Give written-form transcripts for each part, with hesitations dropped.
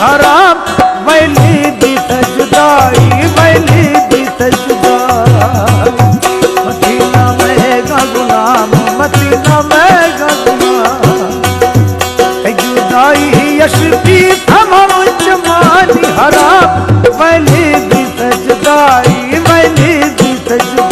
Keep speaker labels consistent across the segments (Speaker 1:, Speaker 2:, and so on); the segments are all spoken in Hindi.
Speaker 1: हराम वैली दी जुदाई वैली दी जुदाई मदीना महंगा गुलाम मदीना महंगा गुलाम जुदाई यशबी तमाम जमानी हराम वैली दी जुदाई वैली दी जुदाई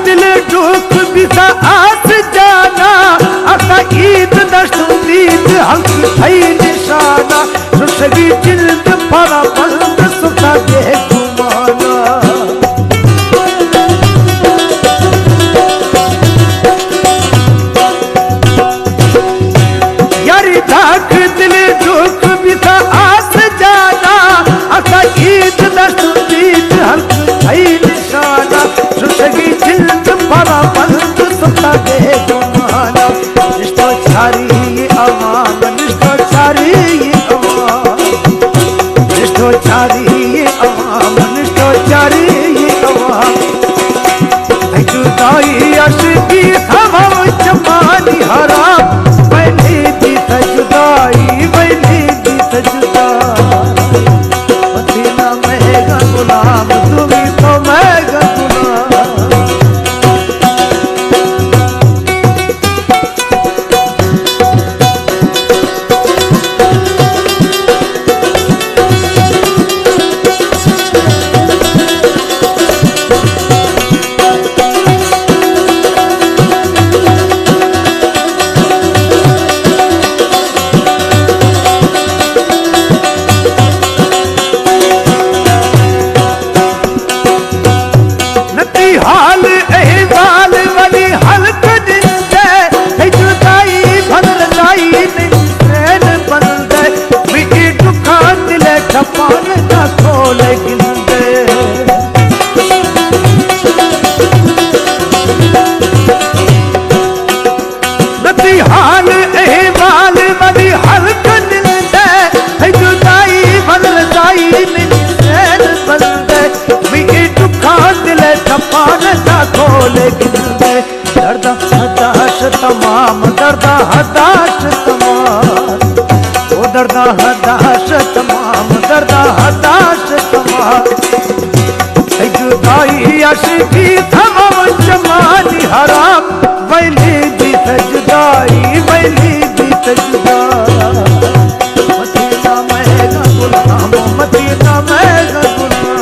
Speaker 1: दिल दुख बिसा आस जाना असा ईद दशुदीद हल्क थई निशाना सुसगी जिल्द पड़ा बंद सुता दे घुमाना यारी धाक दिल दुख बिसा आस जाना असा ईद दशुदीद हल्क थई निशाना सुसगी जिल्द पड़ा बंद सुता दे घुमाना निष्ठो छारी अवाम निष्ठो छारी अवाम निष्ठो छारी अवाम निष्ठो छारी अवाम जुदाई अशकी तमाम जमानी हराम वैली दी जुदाई वैली दी जुदाई मदीना महंगा गुलाम तुम्हें तो महंगा हाल अहवाल वाली हल्क जिंदे जुदाई भरलाई निंद्रेन बंदे मिठी दुखा दिले छपान ना खोले गिंदे नती हाल अहवाल वाली हल्क जिंदे जुदाई भरलाई निंद्रेन बंदे मिठी दुखा दिले छपान खोले गिंदे दर्द हदाश तमाम दर्द हदाश तमाम ओ दर्द हदाश तमाम दर्द हदाश तमाम जुदाई अशकी तमाम जमानी हराम वैली दी जुदाई वैली दी जुदाई मदीना महंगा गुलाम मदीना महंगा गुलाम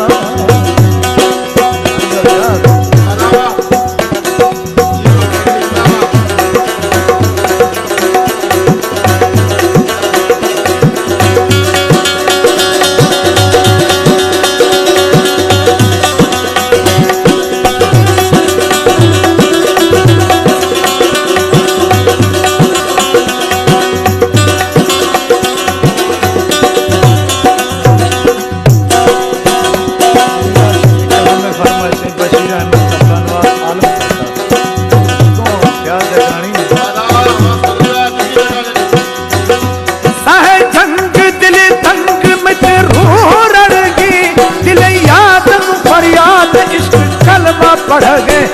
Speaker 1: पढ़ गए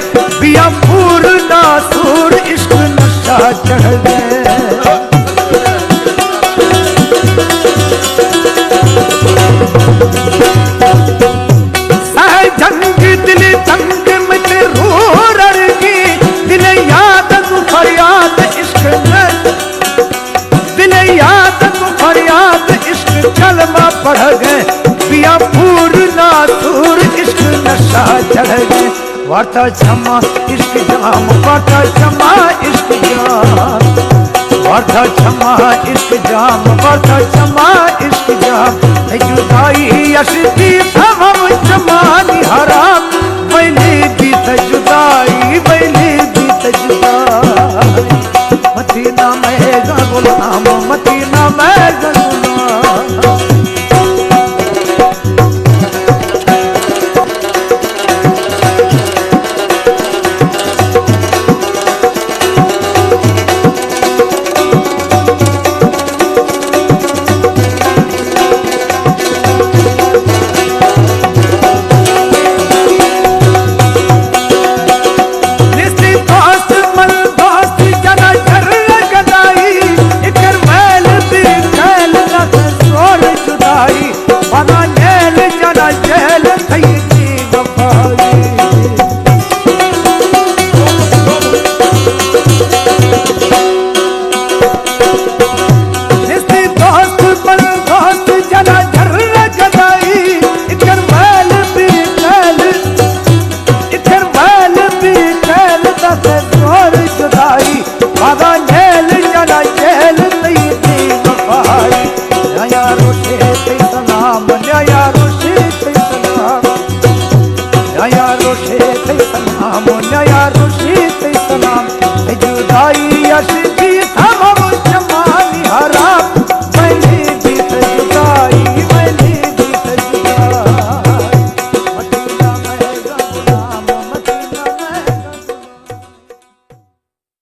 Speaker 1: बिया पूर्णा सूर इश्क नशा चढ़ गए जंग दिल तंग में रूह रड़गी दिल याद फरियाद इश्क दिल याद फरियाद इश्क कलमा पढ़ गए बिया पूर्णा सूर इश्क नशा चढ़ गए वार्ता क्षमा इश्क जाम वार्ता क्षमा इश्क जाम वार्ता क्षमा इश्क जाम वार्ता क्षमा इश्क जाम जुदाई अशकी तमाम जमानी हराम वैली दी जुदाई वैली दी जुदाई मदीना महंगा गुलाम मदीना महंगा गुलाम कश्मीर